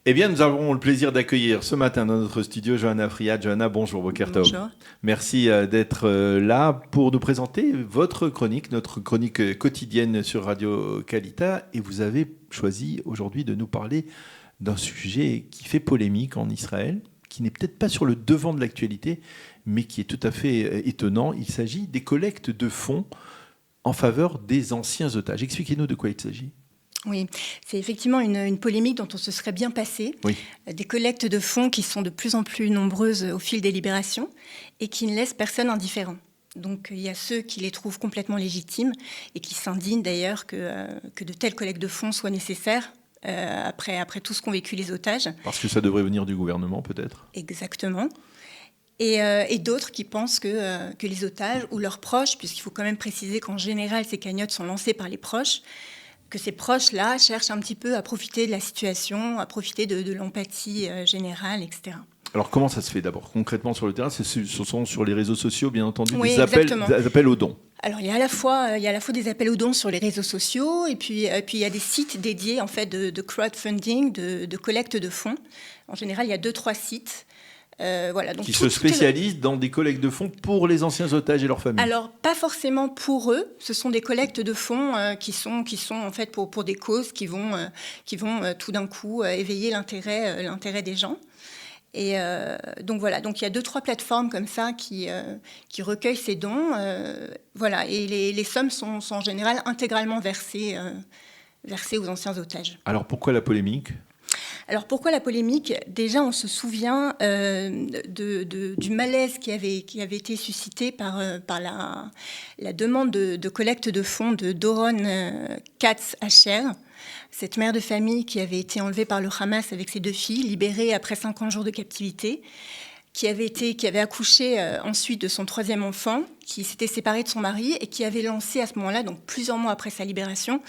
Eh bien, nous avons le plaisir d'accueillir ce matin dans notre studio Johanna Friat. Johanna, bonjour, Boker Tov. Bonjour. Merci d'être là pour nous présenter votre chronique, notre chronique quotidienne sur Radio Kalita. Et vous avez choisi aujourd'hui de nous parler d'un sujet qui fait polémique en Israël, qui n'est peut-être pas sur le devant de l'actualité, mais qui est tout à fait étonnant. Il s'agit des collectes de fonds en faveur des anciens otages. Expliquez-nous de quoi il s'agit. Oui, c'est effectivement une polémique dont on se serait bien passé. Oui. Des collectes de fonds qui sont de plus en plus nombreuses au fil des libérations et qui ne laissent personne indifférent. Donc il y a ceux qui les trouvent complètement légitimes et qui s'indignent d'ailleurs que de telles collectes de fonds soient nécessaires après tout ce qu'ont vécu les otages. Parce que ça devrait venir du gouvernement peut-être. Exactement. Et d'autres qui pensent que les otages ou leurs proches, puisqu'il faut quand même préciser qu'en général ces cagnottes sont lancées par les proches, que ces proches-là cherchent un petit peu à profiter de la situation, à profiter de l'empathie générale, etc. Alors comment ça se fait d'abord concrètement sur le terrain? Ce sont sur les réseaux sociaux, bien entendu, Oui, des appels aux dons. Alors il y a à la fois des appels aux dons sur les réseaux sociaux et puis il y a des sites dédiés en fait de crowdfunding, de collecte de fonds. En général, il y a 2-3 sites. Donc qui se spécialisent dans des collectes de fonds pour les anciens otages et leurs familles. Alors, pas forcément pour eux. Ce sont des collectes de fonds qui sont en fait pour des causes qui vont tout d'un coup éveiller l'intérêt des gens. Et donc voilà, donc il y a 2-3 plateformes comme ça qui recueillent ces dons. Et les sommes sont en général intégralement versées aux anciens otages. Alors pourquoi la polémique ? Alors pourquoi la polémique ? Déjà, on se souvient du malaise qui avait été suscité par la demande de collecte de fonds de Doron Katz-Asher, cette mère de famille qui avait été enlevée par le Hamas avec ses 2 filles, libérée après 50 jours de captivité, qui avait accouché ensuite de son 3e enfant, qui s'était séparée de son mari et qui avait lancé à ce moment-là, donc plusieurs mois après sa libération,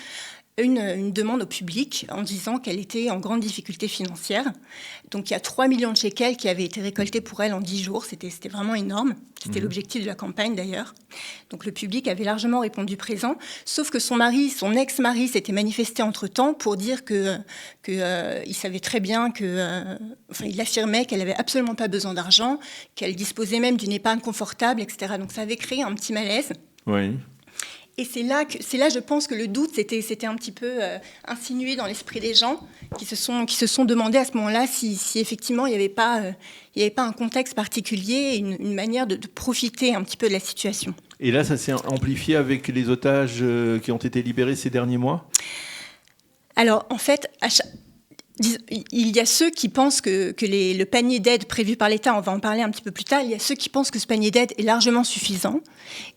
une demande au public en disant qu'elle était en grande difficulté financière. Donc il y a 3 millions de shekels qui avaient été récoltés pour elle en 10 jours. C'était vraiment énorme. C'était l'objectif de la campagne d'ailleurs. Donc le public avait largement répondu présent. Sauf que son ex-mari s'était manifesté entre-temps pour dire il savait très bien il affirmait qu'elle n'avait absolument pas besoin d'argent, qu'elle disposait même d'une épargne confortable, etc. Donc ça avait créé un petit malaise. Oui. Et c'est là, je pense, que le doute s'était un petit peu insinué dans l'esprit des gens qui se sont demandé à ce moment-là si effectivement il n'y avait pas un contexte particulier, une manière de profiter un petit peu de la situation. Et là, ça s'est amplifié avec les otages qui ont été libérés ces derniers mois ? Alors, en fait, il y a ceux qui pensent que le panier d'aide prévu par l'État, on va en parler un petit peu plus tard, il y a ceux qui pensent que ce panier d'aide est largement suffisant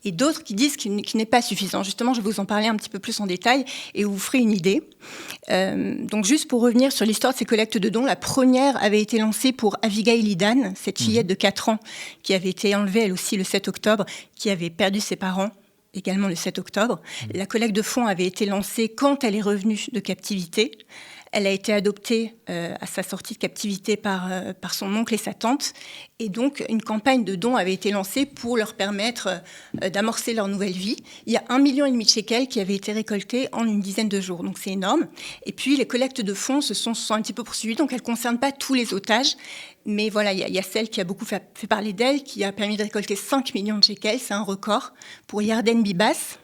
et d'autres qui disent qu'il n'est pas suffisant. Justement, je vais vous en parler un petit peu plus en détail et vous ferez une idée. Donc juste pour revenir sur l'histoire de ces collectes de dons, la première avait été lancée pour Avigail Lidan, cette fillette de 4 ans qui avait été enlevée elle aussi le 7 octobre, qui avait perdu ses parents également le 7 octobre. La collecte de fonds avait été lancée quand elle est revenue de captivité. Elle a été adoptée à sa sortie de captivité par son oncle et sa tante. Et donc, une campagne de dons avait été lancée pour leur permettre d'amorcer leur nouvelle vie. Il y a 1,5 million de shekels qui avaient été récoltés en une dizaine de jours. Donc, c'est énorme. Et puis, les collectes de fonds se sont un petit peu poursuivies. Donc, elles ne concernent pas tous les otages. Mais voilà, il y a celle qui a beaucoup fait parler d'elle, qui a permis de récolter 5 millions de shekels. C'est un record pour Yarden Bibas,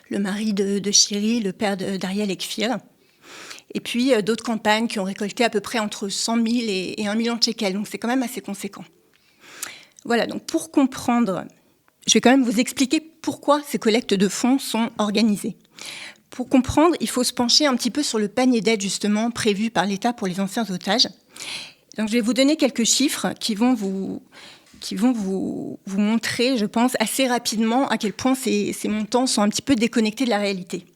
le mari de Shiri, le père d'Ariel Ekfir. Et puis d'autres campagnes qui ont récolté à peu près entre 100 000 et 1 million de shekels. Donc c'est quand même assez conséquent. Voilà, donc pour comprendre, je vais quand même vous expliquer pourquoi ces collectes de fonds sont organisées. Pour comprendre, il faut se pencher un petit peu sur le panier d'aide justement prévu par l'État pour les anciens otages. Donc je vais vous donner quelques chiffres qui vont vous montrer, je pense, assez rapidement à quel point ces montants sont un petit peu déconnectés de la réalité.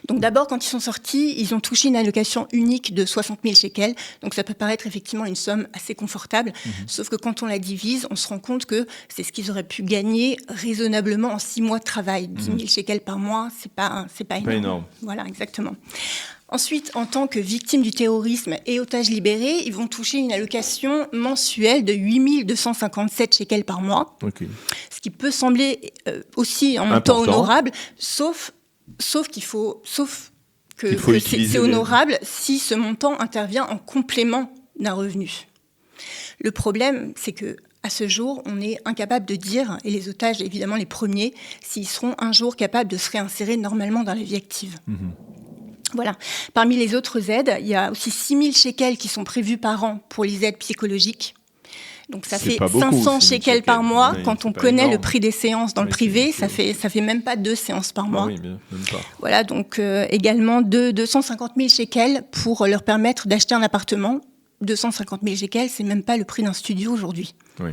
Donc d'abord, quand ils sont sortis, ils ont touché une allocation unique de 60 000 shekels. Donc ça peut paraître effectivement une somme assez confortable. Sauf que quand on la divise, on se rend compte que c'est ce qu'ils auraient pu gagner raisonnablement en 6 mois de travail. 10 000 shekels par mois, c'est pas énorme. Voilà, exactement. Ensuite, en tant que victimes du terrorisme et otages libérés, ils vont toucher une allocation mensuelle de 8 257 shekels par mois. Okay. Ce qui peut sembler aussi en montant honorable, sauf qu'il faut utiliser c'est honorable si ce montant intervient en complément d'un revenu. Le problème, c'est que à ce jour, on est incapable de dire, et les otages, évidemment les premiers, s'ils seront un jour capables de se réinsérer normalement dans la vie active. Voilà. Parmi les autres aides, il y a aussi 6 000 shekels qui sont prévus par an pour les aides psychologiques. Donc ça fait 500 shekels par mois. Quand on connaît le prix des séances dans le privé, ça fait même pas 2 séances par mois. Oui, même pas. Voilà, donc également 250 000 shekels pour leur permettre d'acheter un appartement. 250 000 shekels, c'est même pas le prix d'un studio aujourd'hui. Oui.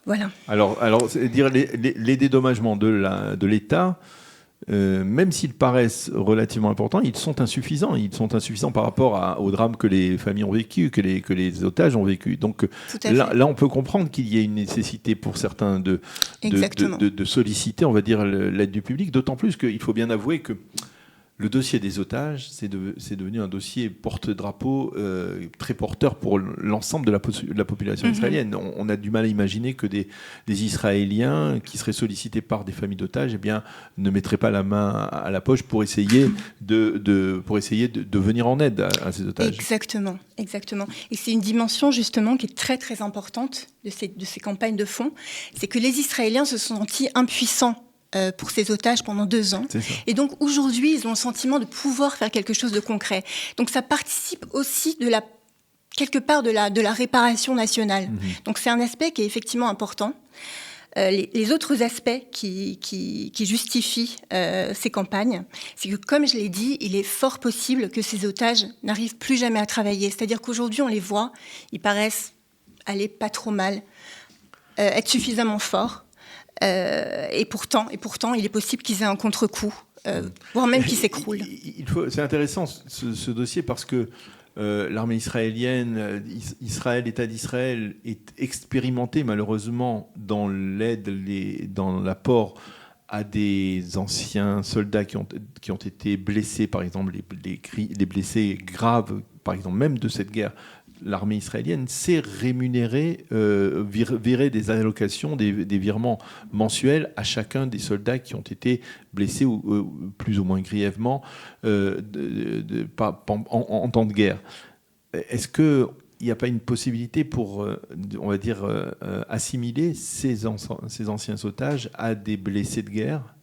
Voilà. Alors c'est-à-dire les dédommagements de l'État, même s'ils paraissent relativement importants, ils sont insuffisants. Ils sont insuffisants par rapport au drame que les familles ont vécu, que les otages ont vécu. Donc là, on peut comprendre qu'il y ait une nécessité pour certains de solliciter, on va dire, l'aide du public. D'autant plus qu'il faut bien avouer que le dossier des otages, c'est devenu un dossier porte-drapeau très porteur pour l'ensemble de la population israélienne. On a du mal à imaginer que des Israéliens qui seraient sollicités par des familles d'otages, eh bien, ne mettraient pas la main à la poche pour essayer de venir en aide à ces otages. Exactement. Et c'est une dimension justement qui est très très importante de ces campagnes de fonds, c'est que les Israéliens se sont sentis impuissants pour ces otages pendant 2 ans. Et donc aujourd'hui, ils ont le sentiment de pouvoir faire quelque chose de concret. Donc ça participe aussi quelque part de la réparation nationale. Donc c'est un aspect qui est effectivement important. Les autres aspects qui justifient ces campagnes, c'est que, comme je l'ai dit, il est fort possible que ces otages n'arrivent plus jamais à travailler. C'est-à-dire qu'aujourd'hui, on les voit, ils paraissent aller pas trop mal, être suffisamment forts. Et pourtant, il est possible qu'ils aient un contre-coup, voire même qu'ils s'écroulent. C'est intéressant ce dossier parce que l'armée israélienne, l'État d'Israël est expérimenté malheureusement dans l'aide, dans l'apport à des anciens soldats qui ont été blessés, par exemple les blessés graves, par exemple même de cette guerre. L'armée israélienne sait rémunérer, virer des allocations, des virements mensuels à chacun des soldats qui ont été blessés ou plus ou moins grièvement en temps de guerre. Est-ce qu'il n'y a pas une possibilité pour, on va dire, assimiler ces anciens otages à des blessés de guerre ?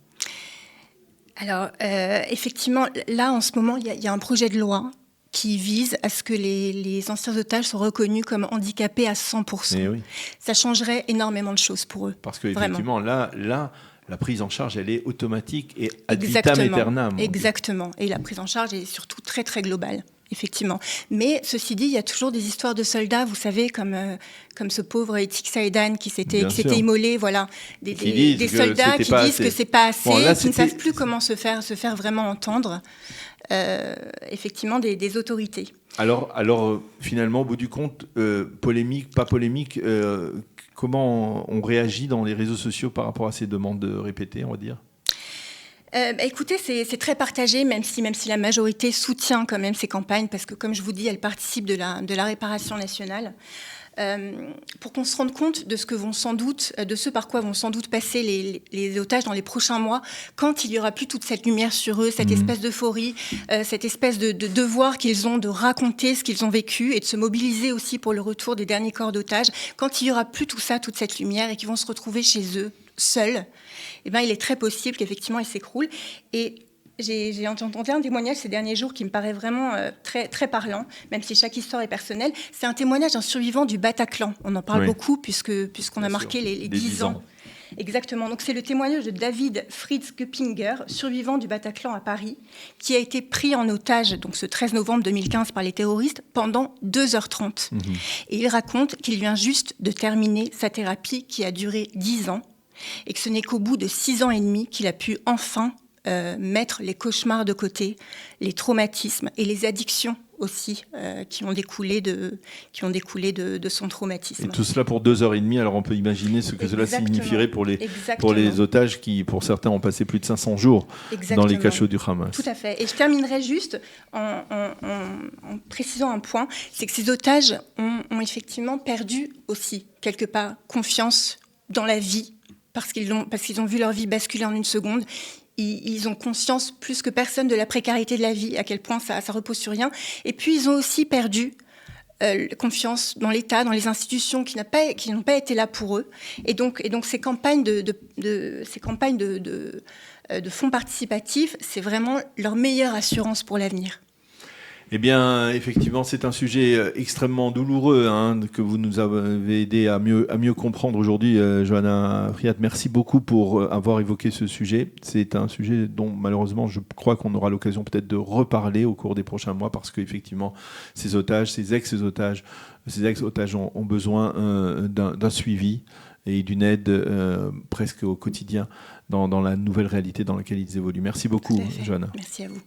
Alors, effectivement, là, en ce moment, il y a un projet de loi qui vise à ce que les anciens otages soient reconnus comme handicapés à 100%. Oui. Ça changerait énormément de choses pour eux. Parce qu'effectivement, là, la prise en charge, elle est automatique et ad vitam aeternam. Exactement. Et la prise en charge est surtout très, très globale, effectivement. Mais ceci dit, il y a toujours des histoires de soldats, vous savez, comme ce pauvre Itik Saïdan qui s'était immolé, voilà. Des soldats qui disent que c'est pas assez, qui ne savent plus comment se faire vraiment entendre. Effectivement des autorités. Alors finalement, au bout du compte, polémique, pas polémique, comment on réagit dans les réseaux sociaux par rapport à ces demandes répétées, on va dire ? Écoutez, c'est très partagé, même si la majorité soutient quand même ces campagnes, parce que comme je vous dis, elles participent de la réparation nationale. Pour qu'on se rende compte de ce par quoi vont sans doute passer les otages dans les prochains mois, quand il n'y aura plus toute cette lumière sur eux, cette espèce d'euphorie, cette espèce de devoir qu'ils ont de raconter ce qu'ils ont vécu et de se mobiliser aussi pour le retour des derniers corps d'otages, quand il n'y aura plus tout ça, toute cette lumière, et qu'ils vont se retrouver chez eux, seuls, eh ben, il est très possible qu'effectivement ils s'écroulent. Et j'ai entendu un témoignage ces derniers jours qui me paraît vraiment très, très parlant, même si chaque histoire est personnelle. C'est un témoignage d'un survivant du Bataclan. On en parle beaucoup puisqu'on a marqué les 10 ans. Exactement. Donc c'est le témoignage de David Fritz Kuppinger, survivant du Bataclan à Paris, qui a été pris en otage donc ce 13 novembre 2015 par les terroristes pendant 2h30. Et il raconte qu'il vient juste de terminer sa thérapie qui a duré 10 ans et que ce n'est qu'au bout de 6 ans et demi qu'il a pu enfin mettre les cauchemars de côté, les traumatismes et les addictions aussi qui ont découlé de son traumatisme. Et tout cela pour 2h30, alors on peut imaginer ce que cela signifierait pour les otages qui, pour certains, ont passé plus de 500 jours dans les cachots du Hamas. Tout à fait. Et je terminerai juste en précisant un point, c'est que ces otages ont effectivement perdu aussi, quelque part, confiance dans la vie, parce qu'ils ont vu leur vie basculer en une seconde. ils ont conscience plus que personne de la précarité de la vie, à quel point ça repose sur rien. Et puis, ils ont aussi perdu confiance dans l'État, dans les institutions qui n'ont pas été là pour eux. Et donc ces campagnes de fonds participatifs, c'est vraiment leur meilleure assurance pour l'avenir. Eh bien, effectivement, c'est un sujet extrêmement douloureux que vous nous avez aidé à mieux comprendre aujourd'hui. Johanna Friat, merci beaucoup pour avoir évoqué ce sujet. C'est un sujet dont, malheureusement, je crois qu'on aura l'occasion peut-être de reparler au cours des prochains mois parce qu'effectivement, ces ex-otages ont besoin d'un suivi et d'une aide presque au quotidien dans la nouvelle réalité dans laquelle ils évoluent. Merci beaucoup, Johanna. Merci à vous.